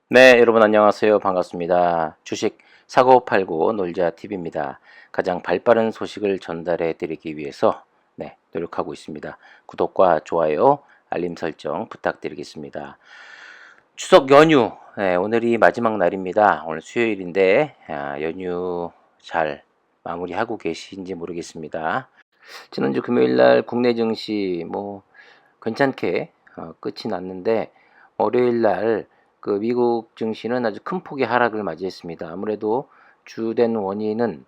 네, 여러분 안녕하세요. 반갑습니다. 주식 사고 팔고 놀자 TV입니다. 가장 발빠른 소식을 전달해 드리기 위해서 노력하고 있습니다. 구독과 좋아요, 알림 설정 부탁드리겠습니다. 추석 연휴, 오늘이 마지막 날입니다. 오늘 수요일인데 연휴 잘 마무리하고 계신지 모르겠습니다. 지난주 금요일 날 국내 증시 괜찮게 끝이 났는데 월요일 날 그 미국 증시는 아주 큰 폭의 하락을 맞이했습니다. 아무래도 주된 원인은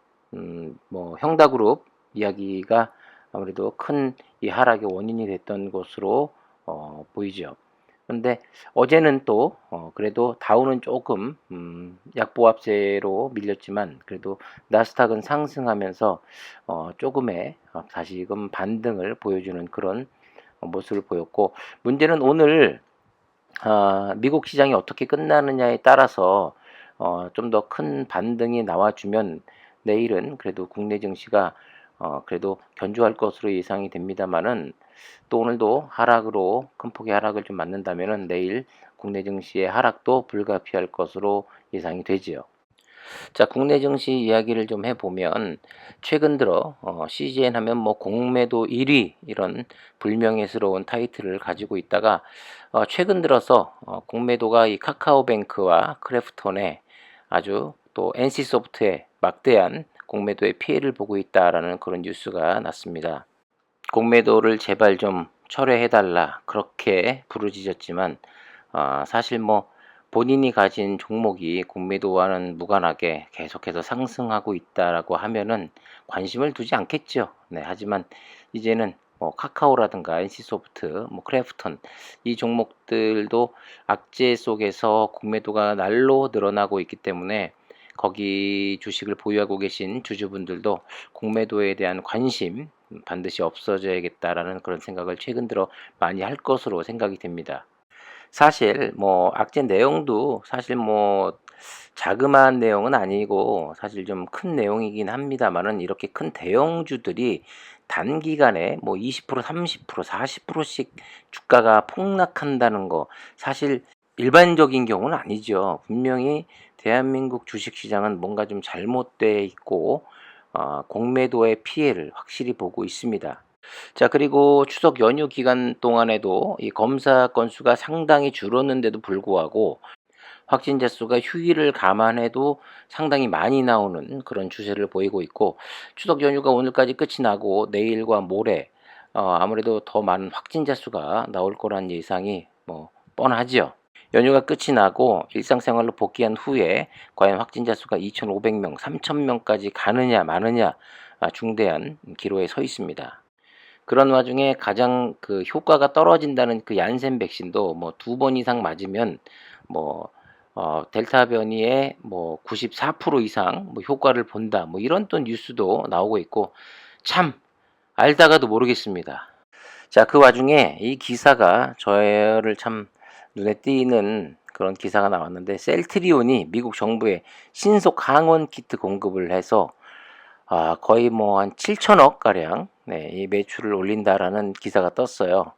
형다그룹 이야기가 아무래도 큰 이 하락의 원인이 됐던 것으로 보이죠. 그런데 어제는 또 그래도 다우는 조금 약보합세로 밀렸지만 그래도 나스닥은 상승하면서 조금의 다시금 반등을 보여주는 그런 모습을 보였고, 문제는 오늘 미국 시장이 어떻게 끝나느냐에 따라서 좀 더 큰 반등이 나와주면 내일은 그래도 국내 증시가 그래도 견조할 것으로 예상이 됩니다만은, 또 오늘도 하락으로 큰 폭의 하락을 좀 맞는다면은 내일 국내 증시의 하락도 불가피할 것으로 예상이 되지요. 자, 국내 증시 이야기를 좀 해보면 최근 들어 CGN 하면 공매도 1위 이런 불명예스러운 타이틀을 가지고 있다가 최근 들어서 공매도가 이 카카오뱅크와 크래프톤에 아주 또 NC소프트에 막대한 공매도의 피해를 보고 있다라는 그런 뉴스가 났습니다. 공매도를 제발 좀 철회해달라 그렇게 부르짖었지만 사실 본인이 가진 종목이 공매도와는 무관하게 계속해서 상승하고 있다라고 하면은 관심을 두지 않겠죠. 네, 하지만 이제는 카카오라든가 NC소프트, 크래프톤 이 종목들도 악재 속에서 공매도가 날로 늘어나고 있기 때문에 거기 주식을 보유하고 계신 주주분들도 공매도에 대한 관심 반드시 없어져야겠다라는 그런 생각을 최근 들어 많이 할 것으로 생각이 됩니다. 사실 악재 내용도 사실 자그마한 내용은 아니고 사실 좀 큰 내용이긴 합니다만은, 이렇게 큰 대형주들이 단기간에 20%, 30%, 40%씩 주가가 폭락한다는 거 사실 일반적인 경우는 아니죠. 분명히 대한민국 주식시장은 뭔가 좀 잘못돼 있고 공매도의 피해를 확실히 보고 있습니다. 자, 그리고 추석 연휴 기간 동안에도 이 검사 건수가 상당히 줄었는데도 불구하고 확진자 수가 휴일을 감안해도 상당히 많이 나오는 그런 추세를 보이고 있고, 추석 연휴가 오늘까지 끝이 나고 내일과 모레 아무래도 더 많은 확진자 수가 나올 거란 예상이 뻔하죠. 연휴가 끝이 나고 일상생활로 복귀한 후에 과연 확진자 수가 2,500명, 3,000명까지 가느냐 마느냐 중대한 기로에 서 있습니다. 그런 와중에 가장 그 효과가 떨어진다는 그 얀센 백신도 2번 이상 맞으면 델타 변이의 94% 이상 효과를 본다. 이런 또 뉴스도 나오고 있고, 참 알다가도 모르겠습니다. 자, 그 와중에 이 기사가 저를 참 눈에 띄는 그런 기사가 나왔는데, 셀트리온이 미국 정부에 신속 항원 키트 공급을 해서 거의 한 7천억 가량 이 매출을 올린다라는 기사가 떴어요.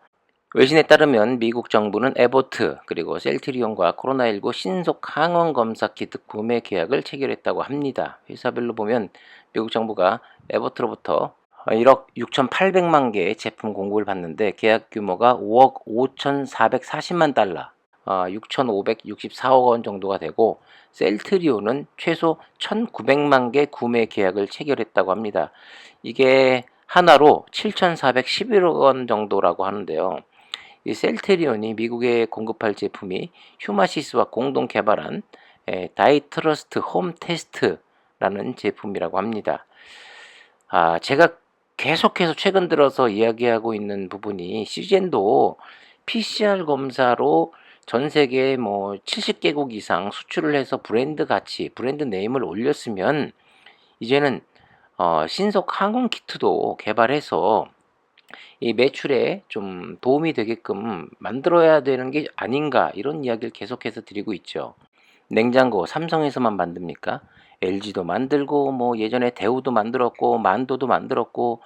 외신에 따르면 미국 정부는 에보트 그리고 셀트리온과 코로나19 신속 항원 검사 키트 구매 계약을 체결했다고 합니다. 회사별로 보면 미국 정부가 에보트로부터 1억 6,800만 개의 제품 공급을 받는데 계약 규모가 5억 5,440만 달러, 6,564억 원 정도가 되고, 셀트리온은 최소 1,900만 개 구매 계약을 체결했다고 합니다. 이게 하나로 7,411억 원 정도라고 하는데요. 이 셀트리온이 미국에 공급할 제품이 휴마시스와 공동 개발한 다이트러스트 홈 테스트라는 제품이라고 합니다. 제가 계속해서 최근 들어서 이야기하고 있는 부분이, 시젠도 PCR 검사로 전 세계 70개국 이상 수출을 해서 브랜드 가치, 브랜드 네임을 올렸으면 이제는 신속 항원 키트도 개발해서 이 매출에 좀 도움이 되게끔 만들어야 되는 게 아닌가, 이런 이야기를 계속해서 드리고 있죠. 냉장고 삼성에서만 만듭니까? LG도 만들고 예전에 대우도 만들었고 만도도 만들었고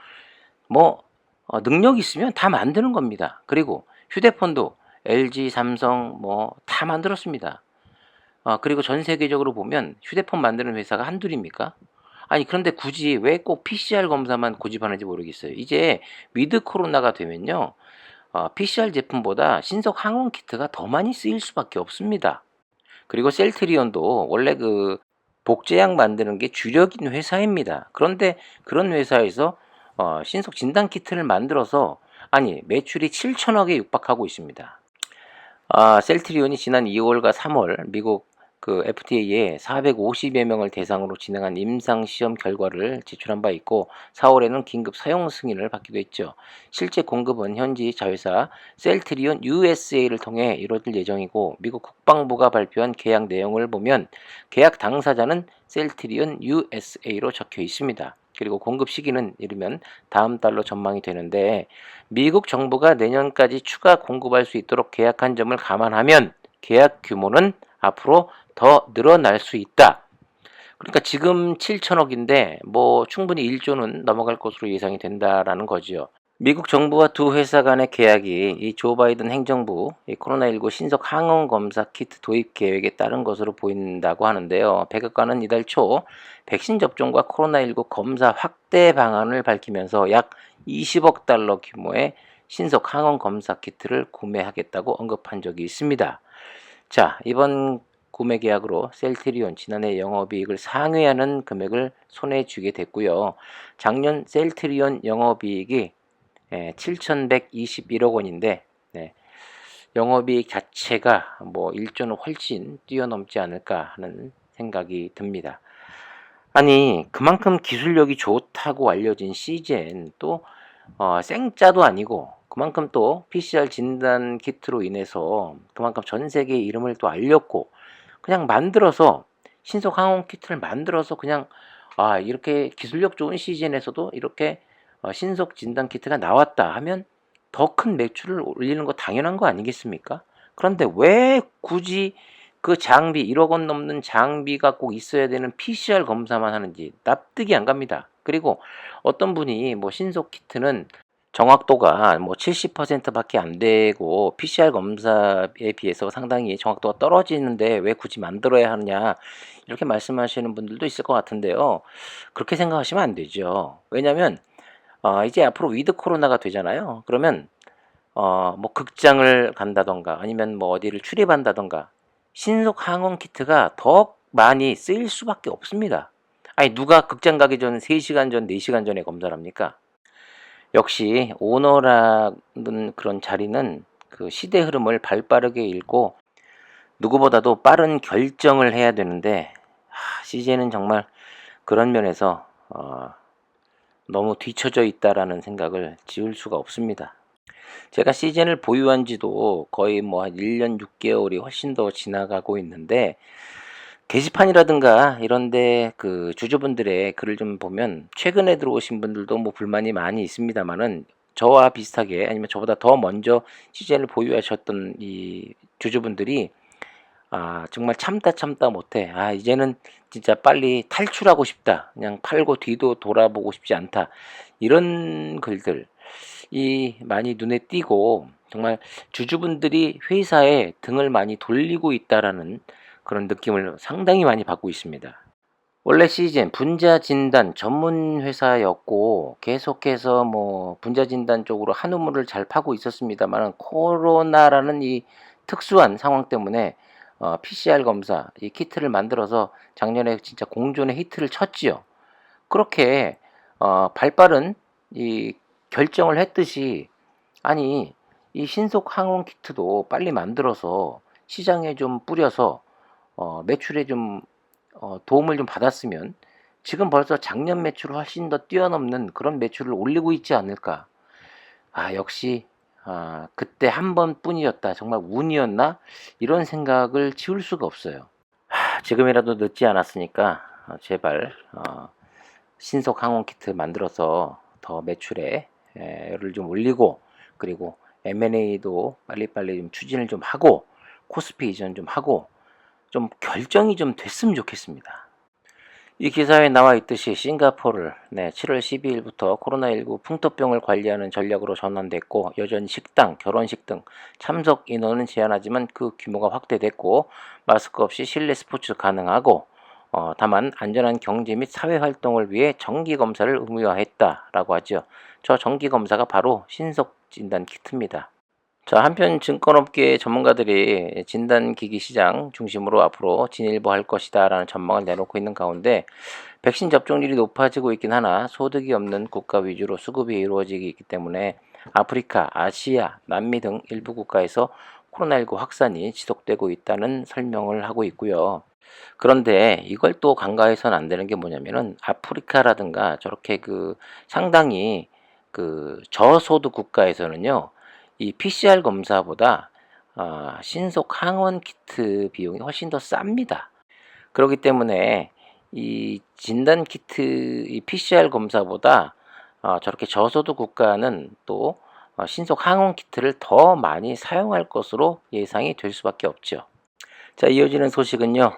능력 있으면 다 만드는 겁니다. 그리고 휴대폰도 LG, 삼성 다 만들었습니다. 그리고 전 세계적으로 보면 휴대폰 만드는 회사가 한둘입니까? 아니 그런데 굳이 왜 꼭 PCR 검사만 고집하는지 모르겠어요. 이제 위드 코로나가 되면요. PCR 제품보다 신속 항원 키트가 더 많이 쓰일 수밖에 없습니다. 그리고 셀트리온도 원래 그 복제약 만드는 게 주력인 회사입니다. 그런데 그런 회사에서 신속 진단 키트를 만들어서 아니 매출이 7천억에 육박하고 있습니다. 셀트리온이 지난 2월과 3월 미국 그 FDA에 450여 명을 대상으로 진행한 임상 시험 결과를 제출한 바 있고 4월에는 긴급 사용 승인을 받기도 했죠. 실제 공급은 현지 자회사 셀트리온 USA를 통해 이루어질 예정이고 미국 국방부가 발표한 계약 내용을 보면 계약 당사자는 셀트리온 USA로 적혀 있습니다. 그리고 공급 시기는 이르면 다음 달로 전망이 되는데 미국 정부가 내년까지 추가 공급할 수 있도록 계약한 점을 감안하면 계약 규모는 앞으로 더 늘어날 수 있다. 그러니까 지금 7천억인데 뭐 충분히 1조는 넘어갈 것으로 예상이 된다라는 거죠. 미국 정부와 두 회사 간의 계약이 이 조 바이든 행정부 이 코로나19 신속 항원 검사 키트 도입 계획에 따른 것으로 보인다고 하는데요. 백악관은 이달 초 백신 접종과 코로나19 검사 확대 방안을 밝히면서 약 20억 달러 규모의 신속 항원 검사 키트를 구매하겠다고 언급한 적이 있습니다. 자, 이번 구매 계약으로 셀트리온 지난해 영업이익을 상회하는 금액을 손에 쥐게 됐고요. 작년 셀트리온 영업이익이 7,121억 원인데 영업이익 자체가 뭐 1조는 훨씬 뛰어넘지 않을까 하는 생각이 듭니다. 아니 그만큼 기술력이 좋다고 알려진 시젠 또 생짜도 아니고 그만큼 또 PCR 진단 키트로 인해서 그만큼 전 세계에 이름을 또 알렸고 그냥 만들어서 신속 항원 키트를 만들어서 그냥 이렇게 기술력 좋은 시즌에서도 이렇게 신속 진단 키트가 나왔다 하면 더 큰 매출을 올리는 거 당연한 거 아니겠습니까? 그런데 왜 굳이 그 장비 1억 원 넘는 장비가 꼭 있어야 되는 PCR 검사만 하는지 납득이 안 갑니다. 그리고 어떤 분이 뭐 신속 키트는 정확도가 뭐 70%밖에 안 되고 PCR 검사에 비해서 상당히 정확도가 떨어지는데 왜 굳이 만들어야 하느냐 이렇게 말씀하시는 분들도 있을 것 같은데요. 그렇게 생각하시면 안 되죠. 왜냐하면 이제 앞으로 위드 코로나가 되잖아요. 그러면 뭐 극장을 간다던가 아니면 뭐 어디를 출입한다던가 신속 항원 키트가 더 많이 쓰일 수밖에 없습니다. 아니 누가 극장 가기 전 3시간 전, 4시간 전에 검사를 합니까? 역시 오너라는 그런 자리는 그 시대 흐름을 발빠르게 읽고 누구보다도 빠른 결정을 해야 되는데 CJ는 정말 그런 면에서 너무 뒤처져 있다라는 생각을 지울 수가 없습니다. 제가 시즌을 보유한 지도 거의 뭐 한 1년 6개월이 훨씬 더 지나가고 있는데 게시판이라든가 이런데 그 주주분들의 글을 좀 보면 최근에 들어오신 분들도 뭐 불만이 많이 있습니다만은 저와 비슷하게 아니면 저보다 더 먼저 시즌을 보유하셨던 이 주주분들이 정말 참다 못해. 이제는 진짜 빨리 탈출하고 싶다. 그냥 팔고 뒤도 돌아보고 싶지 않다. 이런 글들이 많이 눈에 띄고 정말 주주분들이 회사에 등을 많이 돌리고 있다라는 그런 느낌을 상당히 많이 받고 있습니다. 원래 시즌 분자 진단 전문 회사였고 계속해서 뭐 분자 진단 쪽으로 한우물을 잘 파고 있었습니다만 코로나라는 이 특수한 상황 때문에 PCR 검사 이 키트를 만들어서 작년에 진짜 공존의 히트를 쳤지요. 그렇게 발빠른 이 결정을 했듯이 아니 이 신속 항원 키트도 빨리 만들어서 시장에 좀 뿌려서 매출에 좀 도움을 좀 받았으면 지금 벌써 작년 매출을 훨씬 더 뛰어넘는 그런 매출을 올리고 있지 않을까. 역시 그때 한 번뿐이었다. 정말 운이었나? 이런 생각을 지울 수가 없어요. 지금이라도 늦지 않았으니까 제발 신속 항원 키트 만들어서 더 매출에 를 좀 올리고 그리고 M&A도 빨리빨리 좀 추진을 좀 하고 코스피 이전 좀 하고 좀 결정이 좀 됐으면 좋겠습니다. 이 기사에 나와 있듯이 싱가포르를 7월 12일부터 코로나19 풍토병을 관리하는 전략으로 전환됐고, 여전히 식당, 결혼식 등 참석 인원은 제한하지만 그 규모가 확대됐고, 마스크 없이 실내 스포츠 가능하고, 다만 안전한 경제 및 사회 활동을 위해 정기 검사를 의무화했다라고 하죠. 저 정기 검사가 바로 신속 진단 키트입니다. 자, 한편 증권업계 전문가들이 진단기기 시장 중심으로 앞으로 진일보할 것이다라는 전망을 내놓고 있는 가운데, 백신 접종률이 높아지고 있긴 하나 소득이 없는 국가 위주로 수급이 이루어지기 있기 때문에 아프리카, 아시아, 남미 등 일부 국가에서 코로나19 확산이 지속되고 있다는 설명을 하고 있고요. 그런데 이걸 또 간과해서는 안 되는 게 뭐냐면은, 아프리카라든가 저렇게 상당히 저소득 국가에서는요, 이 PCR 검사보다 신속 항원 키트 비용이 훨씬 더 쌉니다. 그렇기 때문에 이 진단 키트, 이 PCR 검사보다 저렇게 저소득 국가는 또 신속 항원 키트를 더 많이 사용할 것으로 예상이 될 수밖에 없죠. 자, 이어지는 소식은요.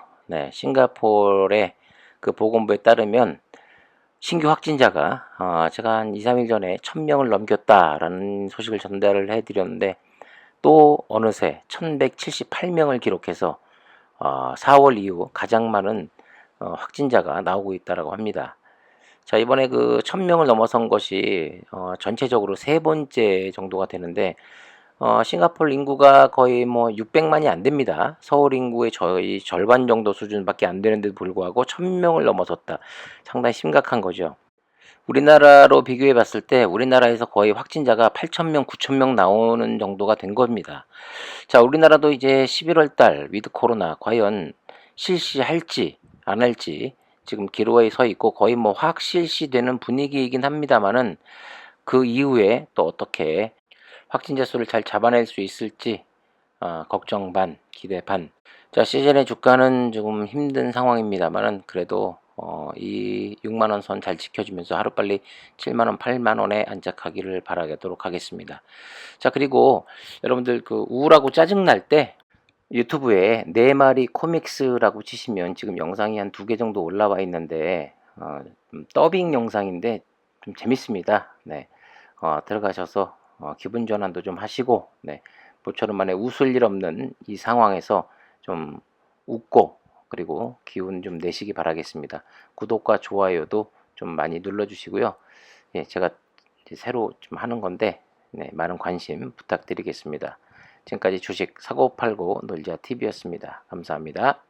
싱가포르의 그 보건부에 따르면 신규 확진자가 제가 한 2, 3일 전에 1000명을 넘겼다라는 소식을 전달을 해드렸는데, 또 어느새 1178명을 기록해서 4월 이후 가장 많은 확진자가 나오고 있다라고 합니다. 자, 이번에 1000명을 넘어선 것이 전체적으로 세 번째 정도가 되는데, 싱가포르 인구가 거의 뭐 600만이 안 됩니다. 서울 인구의 저희 절반 정도 수준밖에 안 되는데도 불구하고 1000명을 넘어섰다. 상당히 심각한 거죠. 우리나라로 비교해 봤을 때 우리나라에서 거의 확진자가 8,000명, 9,000명 나오는 정도가 된 겁니다. 자, 우리나라도 이제 11월 달 위드 코로나 과연 실시할지 안 할지 지금 기로에 서 있고, 거의 뭐 확실시되는 분위기이긴 합니다만은, 그 이후에 또 어떻게 확진자 수를 잘 잡아낼 수 있을지 걱정 반, 기대 반. 자, 시즌의 주가는 조금 힘든 상황입니다만은, 그래도 이 6만 원 선 잘 지켜주면서 하루빨리 7만 원, 8만 원에 안착하기를 바라도록 하겠습니다. 자, 그리고 여러분들 우울하고 짜증 날 때 유튜브에 네 마리 코믹스라고 치시면 지금 영상이 한 2개 정도 올라와 있는데, 더빙 영상인데 좀 재밌습니다. 들어가셔서 기분 전환도 좀 하시고, 모처럼만에 웃을 일 없는 이 상황에서 좀 웃고, 그리고 기운 좀 내시기 바라겠습니다. 구독과 좋아요도 좀 많이 눌러주시고요. 예, 제가 이제 새로 좀 하는 건데, 많은 관심 부탁드리겠습니다. 지금까지 주식 사고 팔고 놀자 TV였습니다. 감사합니다.